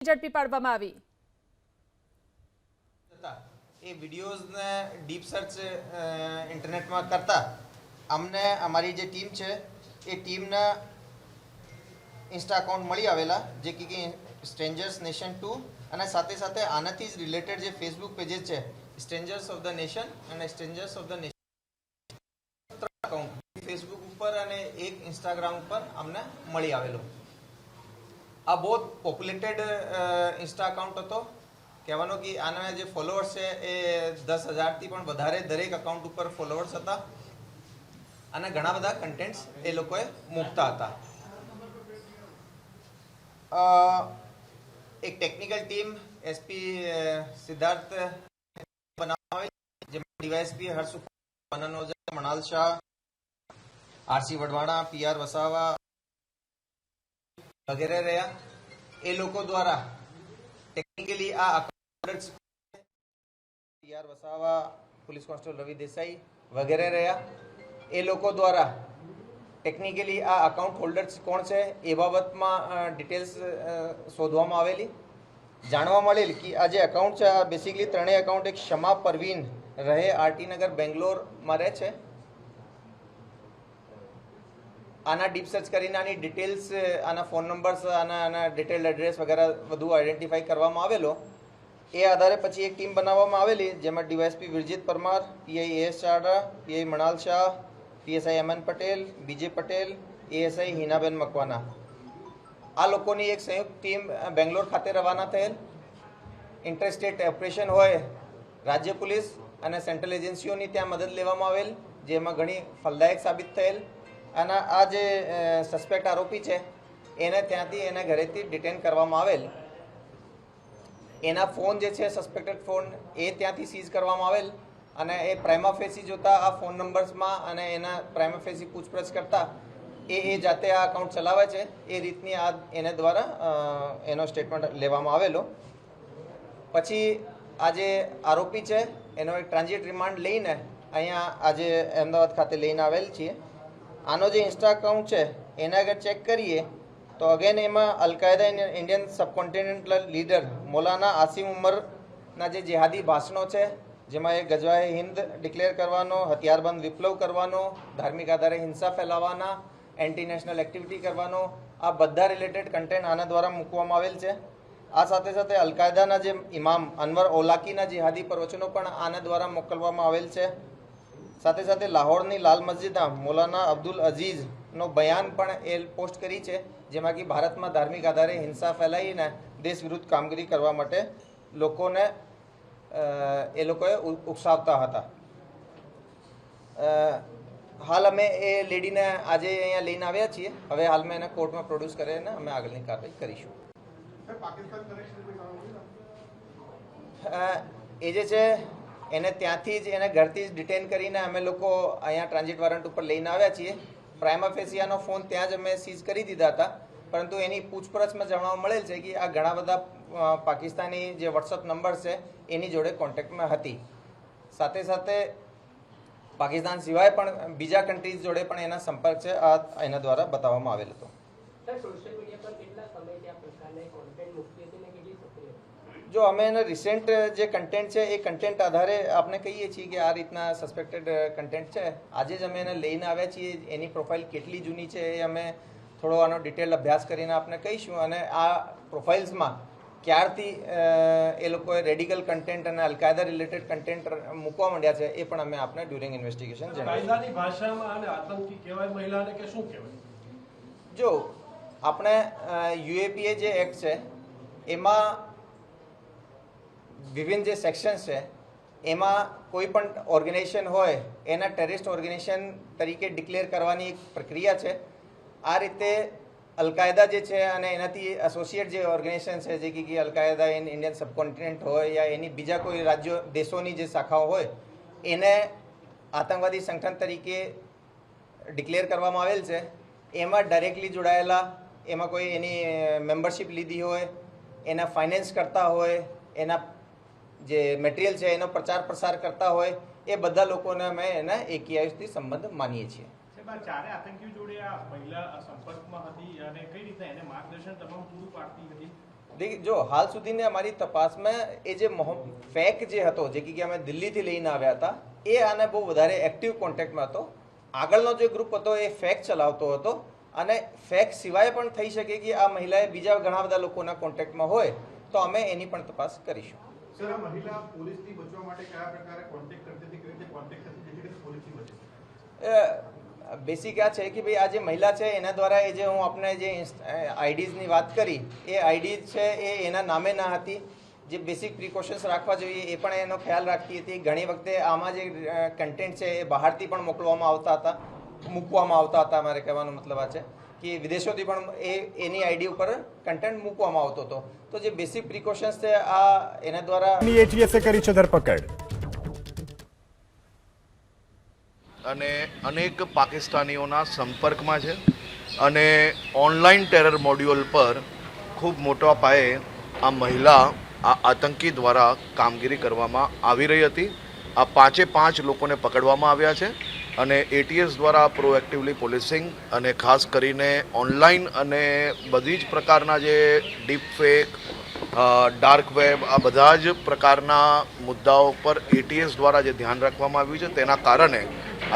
ઝડપી પાડવામાં આવી। એ વિડીયોઝને ડીપ સર્ચ ઇન્ટરનેટમાં કરતા અમને અમારી જે ટીમ છે એ ટીમના ઇન્સ્ટા અકાઉન્ટ મળી આવેલા જે કે સ્ટ્રેન્જર્સ નેશન 2 અને સાથે સાથે આનાથી જ રિલેટેડ જે ફેસબુક પેजेस છે સ્ટ્રેન્જર્સ ઓફ ધ નેશન અને strangers of the nation account Facebook ઉપર અને એક ઇન્સ્ટાગ્રામ ઉપર અમને મળી આવેલો। આ બહુ પોપ્યુલેટેડ ઇન્સ્ટા અકાઉન્ટ હતો। કહેવાનો કે આના જે ફોલોઅર્સ છે એ 10,000થી પણ વધારે દરેક અકાઉન્ટ ઉપર ફોલોઅર્સ હતા અને ઘણા બધા કન્ટેન્ટ્સ એ લોકોએ મૂકતા હતા। એક ટેકનિકલ ટીમ એસપી સિદ્ધાર્થ બનાવેલી જેમાં DYSP Harsh Anand Ojha, Manal Shah, RC Vadhwana, PR Vasava વગેરે રહ્યા। એ લોકો દ્વારા ટેકનિકલી આ account PR Vasava, police constable Ravi Desai વગેરે રહ્યા। એ લોકો દ્વારા ટેકનિકલી આ અકાઉન્ટ હોલ્ડર્સ કોણ છે એ બાબતમાં ડિટેલ્સ શોધવામાં આવેલી। જાણવા મળેલ કે આ જે અકાઉન્ટ છે આ બેસિકલી ત્રણેય અકાઉન્ટ એક ક્ષમા પરવીન રહે આરટી નગર બેંગ્લોરમાં રહે છે। આના ડીપ સર્ચ કરીને આની ડિટેલ્સ આના ફોન નંબર્સ આના ડિટેલ એડ્રેસ વગેરે બધું આઈડેન્ટિફાઈ કરવામાં આવેલો। એ આધારે પછી એક ટીમ બનાવવામાં આવેલી જેમાં DYSP Virjeet Parmar, PI S Chada, PI Manal Shah, PSI MN Patel, BJ Patel, ASI હિનાબેન મકવાના આ લોકોની એક સંયુક્ત ટીમ બેંગ્લોર ખાતે રવાના થયેલ। ઇન્ટરસ્ટેટ ઓપરેશન હોય રાજ્ય પોલીસ અને સેન્ટ્રલ એજન્સીઓની ત્યાં મદદ લેવામાં આવેલ જેમાં ઘણી ફલદાયક સાબિત થયેલ। અને આ જે સસ્પેક્ટ આરોપી છે એને ત્યાંથી એને ઘરેથી ડિટેન કરવામાં આવેલ। એના ફોન જે છે સસ્પેક્ટેડ ફોન એ ત્યાંથી સીઝ કરવામાં આવેલ અને એ પ્રાઇમા ફેસી જોતા આ ફોન નંબર્સમાં અને એના પ્રાઇમા ફેસી પૂછપરછ કરતા એ જાતે આ અકાઉન્ટ ચલાવે છે એ રીતની આ એને દ્વારા એનો સ્ટેટમેન્ટ લેવામાં આવેલો। પછી આ જે આરોપી છે એનો એક ટ્રાન્ઝિટ રિમાન્ડ લઈને અહીંયા આજે અમદાવાદ ખાતે લઈને આવેલ છીએ। આનો જે ઇન્સ્ટા અકાઉન્ટ છે એના આગળ ચેક કરીએ તો અગેન એમાં Al Qaeda Indian subcontinental leader Maulana Asim ઉમરના જે જેહાદી ભાષણો છે જેમાં એ ગજવાએ હિન્દ ડિક્લેર કરવાનો, હથિયારબંધ વિપ્લવ કરવાનો, ધાર્મિક આધારે હિંસા ફેલાવવાના, એન્ટી નેશનલ એક્ટિવિટી કરવાનો આ બધા રિલેટેડ કન્ટેન્ટ આના દ્વારા મૂકવામાં આવેલ છે। આ સાથે સાથે અલકાયદાના જે ઇમામ અનવર ઓલાકીના જેહાદી પ્રવચનો પણ આના દ્વારા મોકલવામાં આવેલ છે। સાથે સાથે લાહોરની લાલ મસ્જિદના મૌલાના અબ્દુલ અઝીઝનો બયાન પણ એ પોસ્ટ કરી છે જેમાં કે ભારતમાં ધાર્મિક આધારે હિંસા ફેલાવીને દેશ વિરુદ્ધ કામગીરી કરવા માટે લોકોને એ લોકોએ ઉકસાવતા હતા। હાલ અમે એ લેડીને આજે અહીંયા લઈને આવ્યા છીએ। હવે હાલમાં એને કોર્ટમાં પ્રોડ્યુસ કરીને અમે આગળની કાર્યવાહી કરીશું। એ જે છે એને ત્યાંથી જ એને ઘરથી જ ડિટેન કરીને અમે લોકો અહીંયા ટ્રાન્ઝિટ વોરંટ ઉપર લઈને આવ્યા છીએ। પ્રાઇમા ફેસિયાનો ફોન ત્યાં જ અમે સીઝ કરી દીધા હતા પરંતુ એની પૂછપરછમાં જાણવા મળેલ છે કે આ ઘણા બધા પાકિસ્તાની જે વોટ્સઅપ નંબર છે એની જોડે કોન્ટેક્ટમાં હતી। સાથે સાથે પાકિસ્તાન સિવાય પણ બીજા કન્ટ્રીઝ જોડે પણ એના સંપર્ક છે આ એના દ્વારા બતાવવામાં આવેલ હતો। જો અમે એના રિસેન્ટ જે કન્ટેન્ટ છે એ કન્ટેન્ટ આધારે આપણે કહીએ છીએ કે આ રીતના સસ્પેક્ટેડ કન્ટેન્ટ છે। આજે જ અમે એને લઈને આવ્યા છીએ। એની પ્રોફાઇલ કેટલી જૂની છે એ અમે થોડો આનો ડિટેલ અભ્યાસ કરીને આપણે કહીશું અને આ પ્રોફાઇલ્સમાં ક્યારથી એ લોકોએ રેડિકલ કન્ટેન્ટ અને અલકાયદા રિલેટેડ કન્ટેન્ટ મૂકવા માંડ્યા છે એ પણ અમે આપણે ડ્યુરિંગ ઇન્વેસ્ટિગેશન કાયદાની ભાષામાં આને આતંકી કહેવાય મહિલાને કે શું કહેવાય? જો આપણે યુએપીએ જે એક્ટ છે એમાં વિભિન્ન જે સેક્શન્સ છે એમાં કોઈ પણ ઓર્ગેનાઇઝેશન હોય એના ટેરરિસ્ટ ઓર્ગેનાઇઝેશન તરીકે ડિક્લેર કરવાની એક પ્રક્રિયા છે। આ રીતે અલકાયદા જે છે અને એનાથી એસોસિએટ જે ઓર્ગેનાઇઝેશન છે જે કે અલકાયદા ઇન ઇન્ડિયન સબકોન્ટિનેન્ટ હોય યા એની બીજા કોઈ રાજ્યો દેશોની જે શાખાઓ હોય એને આતંકવાદી સંગઠન તરીકે ડિક્લેર કરવામાં આવેલ છે। એમાં ડાયરેક્ટલી જોડાયેલા એમાં કોઈ એની મેમ્બરશિપ લીધી હોય, એના ફાઇનાન્સ કરતા હોય, એના જે મટીરિયલ છે એનો પ્રચાર પ્રસાર કરતા હોય એ બધા લોકોને અમે એના એકેઆઈથી સંબંધ માનીએ છીએ। ચારે આતંકીઓ જોડે આ મહિલા સંપર્કમાં હતી અને કઈ રીતે એને માર્ગદર્શન તમામ પૂરું પાડતી હતી? જો હાલ સુધીની અમારી તપાસમાં એ જે ફેક જે હતો જે કે અમે દિલ્હીથી લઈને આવ્યા હતા એ આને બહુ વધારે એક્ટિવ કોન્ટેક્ટમાં હતો. આગળનો જે ગ્રુપ હતો એ ફેક ચલાવતો હતો અને ફેક સિવાય પણ થઈ શકે કે આ મહિલાએ બીજા ઘણા બધા લોકોના કોન્ટેક્ટમાં હોય તો અમે એની પણ તપાસ કરીશું. સર, આ મહિલા પોલીસથી બચવા માટે કયા પ્રકારે કોન્ટેક્ટ કરતી હતી, કેવી રીતે કોન્ટેક્ટ કરતી જેથી કરીને પોલીસથી બચે? બેસિક આ છે કે ભાઈ આ જે મહિલા છે એના દ્વારા એ જે હું આપણે જે આઈડીઝની વાત કરી એ આઈડી છે એ એના નામે ના હતી. જે બેસિક પ્રિકોશન્સ રાખવા જોઈએ એ પણ એનો ખ્યાલ રાખતી હતી. ઘણી વખતે આમાં જે કન્ટેન્ટ છે એ બહારથી પણ મૂકવામાં આવતા હતા. મારે કહેવાનો મતલબ આ છે કે વિદેશોથી પણ એની આઈડી ઉપર કન્ટેન્ટ મૂકવામાં આવતો હતો. તો જે બેસિક પ્રિકોશન્સ છે આ એના દ્વારા એટીએસે કરી છે ધરપકડ. અને અનેક પાકિસ્તાનીઓના સંપર્કમાં છે અને ઓનલાઈન ટેરર મોડ્યુલ પર ખૂબ મોટા પાયે આ મહિલા આ આતંકી દ્વારા કામગીરી કરવામાં આવી રહી હતી. આ 5 લોકોને પકડવામાં આવ્યા છે અને એટીએસ દ્વારા પ્રોએક્ટિવલી પોલીસિંગ અને ખાસ કરીને ઓનલાઈન અને બધી જ પ્રકારના જે ડીપ ફેક ડાર્ક વેબ આ બધા જ પ્રકારના મુદ્દાઓ પર એટીએસ દ્વારા જે ધ્યાન રાખવામાં આવ્યું છે તેના કારણે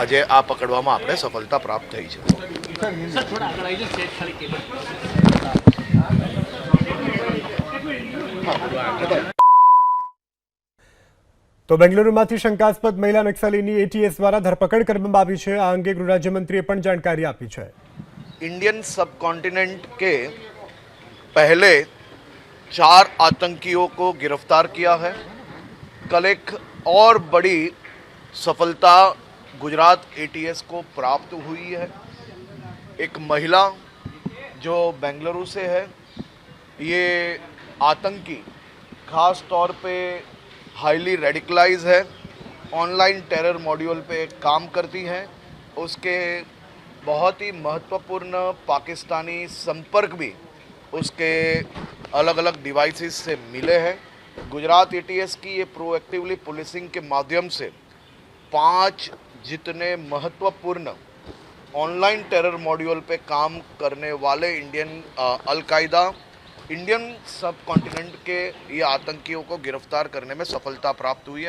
આજે આ પકડવામાં આપણે સફળતા પ્રાપ્ત થઈ છે. તો બેંગલુરુમાંથી શંકાસ્પદ મહિલા નક્સલીની એટીએસ દ્વારા ધરપકડ કરવામાં આવી છે. આ અંગે ગૃહ રાજ્યમંત્રીએ પણ જાણકારી આપી છે. इंडियन सबकॉन्टिनेंट के पहले 4 आतंकियों को गिरफ्तार किया है. कल एक और बड़ी सफलता गुजरात एटीएस को प्राप्त हुई है. एक महिला जो बेंगलुरु से है, ये आतंकी खास तौर पे हाईली रेडिकलाइज है, ऑनलाइन टेरर मॉड्यूल पे काम करती हैं. उसके बहुत ही महत्वपूर्ण पाकिस्तानी संपर्क भी उसके अलग अलग डिवाइसेस से मिले हैं. गुजरात एटीएस की ये प्रोएक्टिवली पुलिसिंग के माध्यम से 5 जितने महत्वपूर्ण ऑनलाइन टेरर मॉड्यूल पे काम करने वाले अलकायदा इंडियन सब कॉन्टिनेंट के ये आतंकियों को गिरफ्तार करने में सफलता प्राप्त हुई है.